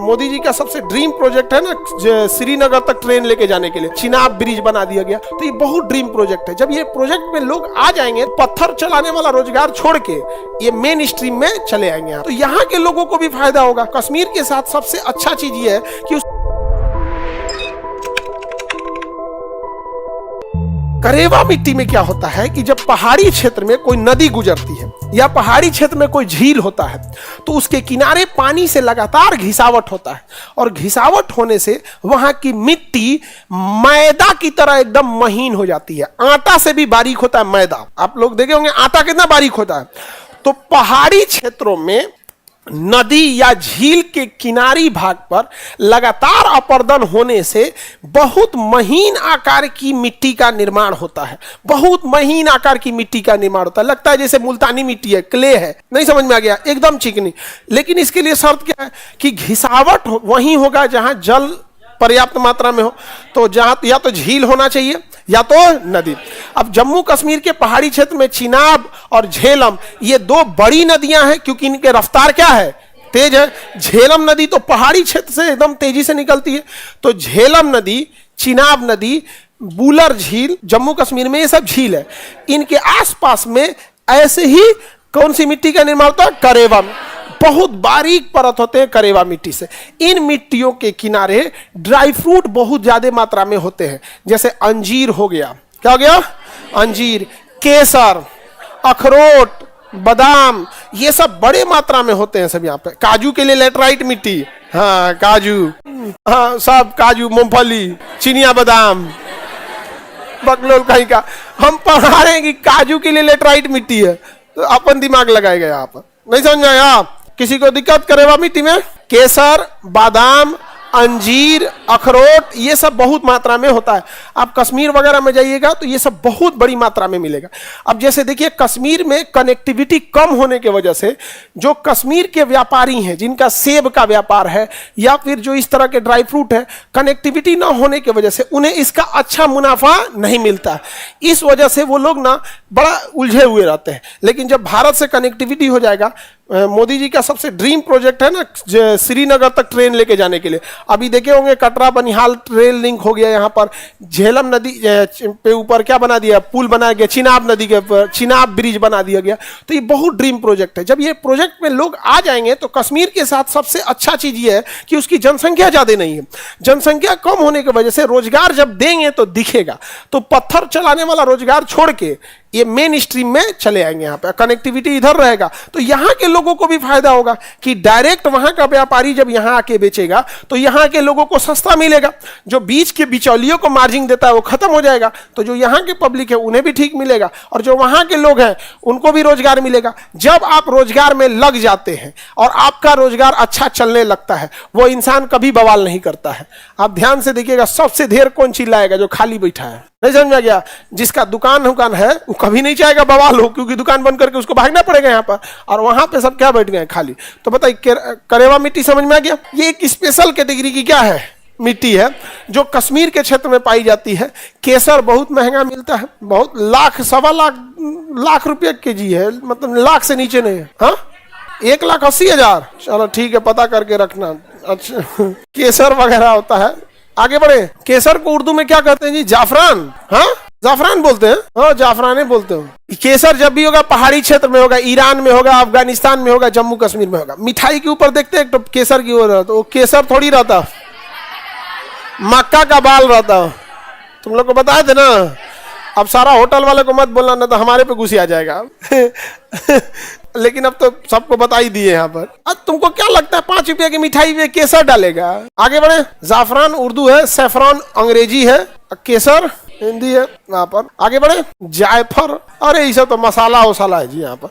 मोदी जी का सबसे dream project है ना, श्रीनगर तक ट्रेन लेके जाने के लिए चिनाब ब्रिज बना दिया गया। तो ये बहुत ड्रीम प्रोजेक्ट है। जब ये प्रोजेक्ट में लोग आ जाएंगे, पत्थर चलाने वाला रोजगार छोड़ के ये मेन स्ट्रीम में चले आएंगे, तो यहाँ के लोगों को भी फायदा होगा। कश्मीर के साथ सबसे अच्छा चीज ये है कि करेवा मिट्टी में क्या होता है कि जब पहाड़ी क्षेत्र में कोई नदी गुजरती है या पहाड़ी क्षेत्र में कोई झील होता है, तो उसके किनारे पानी से लगातार घिसावट होता है, और घिसावट होने से वहां की मिट्टी मैदा की तरह एकदम महीन हो जाती है। आटा से भी बारीक होता है मैदा। आप लोग देखे होंगे आटा कितना बारीक होता है। तो पहाड़ी क्षेत्रों में नदी या झील के किनारी भाग पर लगातार अपर्दन होने से बहुत महीन आकार की मिट्टी का निर्माण होता है। बहुत महीन आकार की मिट्टी का निर्माण होता है। लगता है जैसे मुल्तानी मिट्टी है, क्ले है। नहीं समझ में आ गया? एकदम चिकनी। लेकिन इसके लिए शर्त क्या है कि घिसावट वहीं होगा जहां जल पर्याप्त मात्रा में हो। तो जहां या तो झील होना चाहिए या तो नदी। अब जम्मू कश्मीर के पहाड़ी क्षेत्र में चिनाब और झेलम ये दो बड़ी नदियां हैं, क्योंकि इनके रफ्तार क्या है, तेज है। झेलम नदी तो पहाड़ी क्षेत्र से एकदम तेजी से निकलती है। तो झेलम नदी, चिनाब नदी, बूलर झील, जम्मू कश्मीर में ये सब झील है। इनके आसपास में ऐसे ही कौन सी मिट्टी का निर्माण होता है? करेवा। बहुत बारीक परत होते हैं करेवा मिट्टी से। इन मिट्टियों के किनारे ड्राई फ्रूट बहुत ज्यादा मात्रा में होते हैं, जैसे अंजीर हो गया। क्या हो गया? अंजीर, केसर, अखरोट, बादाम, ये सब बड़े मात्रा में होते हैं सब यहाँ पे। काजू के लिए लेटराइट मिट्टी, हाँ काजू, हाँ सब काजू, मूंगफली, चिनिया बादाम, बकलोल कहीं का। हम पढ़ा रहे हैं कि काजू के लिए लेटराइट मिट्टी है, तो अपन दिमाग लगाएगा यहाँ पर। नहीं समझ में आया? किसी को दिक्कत करेवा मिट्टी में? केसर, बादाम, अंजीर, अखरोट, ये सब बहुत मात्रा में होता है। आप कश्मीर वगैरह में जाइएगा तो ये सब बहुत बड़ी मात्रा में मिलेगा। अब जैसे देखिए, कश्मीर में कनेक्टिविटी कम होने की वजह से जो कश्मीर के व्यापारी हैं, जिनका सेब का व्यापार है या फिर जो इस तरह के ड्राई फ्रूट है, कनेक्टिविटी ना होने की वजह से उन्हें इसका अच्छा मुनाफा नहीं मिलता है। इस वजह से वो लोग ना बड़ा उलझे हुए रहते हैं। लेकिन जब भारत से कनेक्टिविटी हो जाएगा, मोदी जी का सबसे ड्रीम प्रोजेक्ट है ना, श्रीनगर तक ट्रेन लेके जाने के लिए। अभी देखे होंगे कटरा बनिहाल ट्रेन लिंक हो गया। यहाँ पर झेलम नदी पे ऊपर क्या बना दिया? पुल बनाया गया। चिनाब नदी के ऊपर चिनाब ब्रिज बना दिया गया। तो ये बहुत ड्रीम प्रोजेक्ट है। जब ये प्रोजेक्ट में लोग आ जाएंगे तो कश्मीर के साथ सबसे अच्छा चीज ये है कि उसकी जनसंख्या ज्यादा नहीं है। जनसंख्या कम होने की वजह से रोजगार जब देंगे तो दिखेगा। तो पत्थर चलाने वाला रोजगार छोड़ के ये मेन स्ट्रीम में चले आएंगे। यहाँ पे कनेक्टिविटी इधर रहेगा, तो यहाँ के लोगों को भी फायदा होगा कि डायरेक्ट वहां का व्यापारी जब यहाँ आके बेचेगा तो यहाँ के लोगों को सस्ता मिलेगा। जो बीच के बिचौलियों को मार्जिन देता है वो खत्म हो जाएगा। तो जो यहाँ के पब्लिक है उन्हें भी ठीक मिलेगा, और जो वहां के लोग हैं उनको भी रोजगार मिलेगा। जब आप रोजगार में लग जाते हैं और आपका रोजगार अच्छा चलने लगता है, वो इंसान कभी बवाल नहीं करता है। आप ध्यान से देखिएगा, सबसे देर कौन चिल्लाएगा? जो खाली बैठा है। नहीं समझ में गया? जिसका दुकान है वो कभी नहीं चाहेगा बवाल हो, क्योंकि दुकान बंद करके उसको भागना पड़ेगा यहाँ पर, और वहां पे सब क्या बैठ गए? खाली। तो बताइए, करेवा मिट्टी समझ में आ गया? ये एक स्पेशल कैटेगरी की क्या है? मिट्टी है, जो कश्मीर के क्षेत्र में पाई जाती है। केसर बहुत महंगा मिलता है, बहुत लाख, 1.25 रुपये केजी है, मतलब लाख से नीचे नहीं है। हाँ, 1,80,000। चलो ठीक है, पता करके रखना। अच्छा, केसर वगैरह होता है। आगे बढ़े। केसर को उर्दू में क्या कहते हैं जी? जाफरान। हाँ, जाफरान बोलते हैं। हाँ, जाफरान बोलते हो। केसर जब भी होगा पहाड़ी क्षेत्र में होगा, ईरान में होगा, अफगानिस्तान में होगा, जम्मू कश्मीर में होगा। मिठाई के ऊपर देखते हैं एक तो केसर की ओर, तो वो केसर थोड़ी रहता, मक्का का बाल रहता। तुम लोग को बताए थे ना। अब सारा होटल वाले को मत बोलना, ना तो हमारे पे गुस्सा आ जाएगा। लेकिन अब तो सबको बता ही दिए यहाँ पर। अब तुमको क्या लगता है 5 रुपये की मिठाई में केसर डालेगा? आगे बढ़े। जाफरान उर्दू है, सैफरान अंग्रेजी है, केसर हिंदी है। वहां पर आगे बढ़े। जायफर, अरे ये सब तो मसाला वसाला है जी यहाँ पर।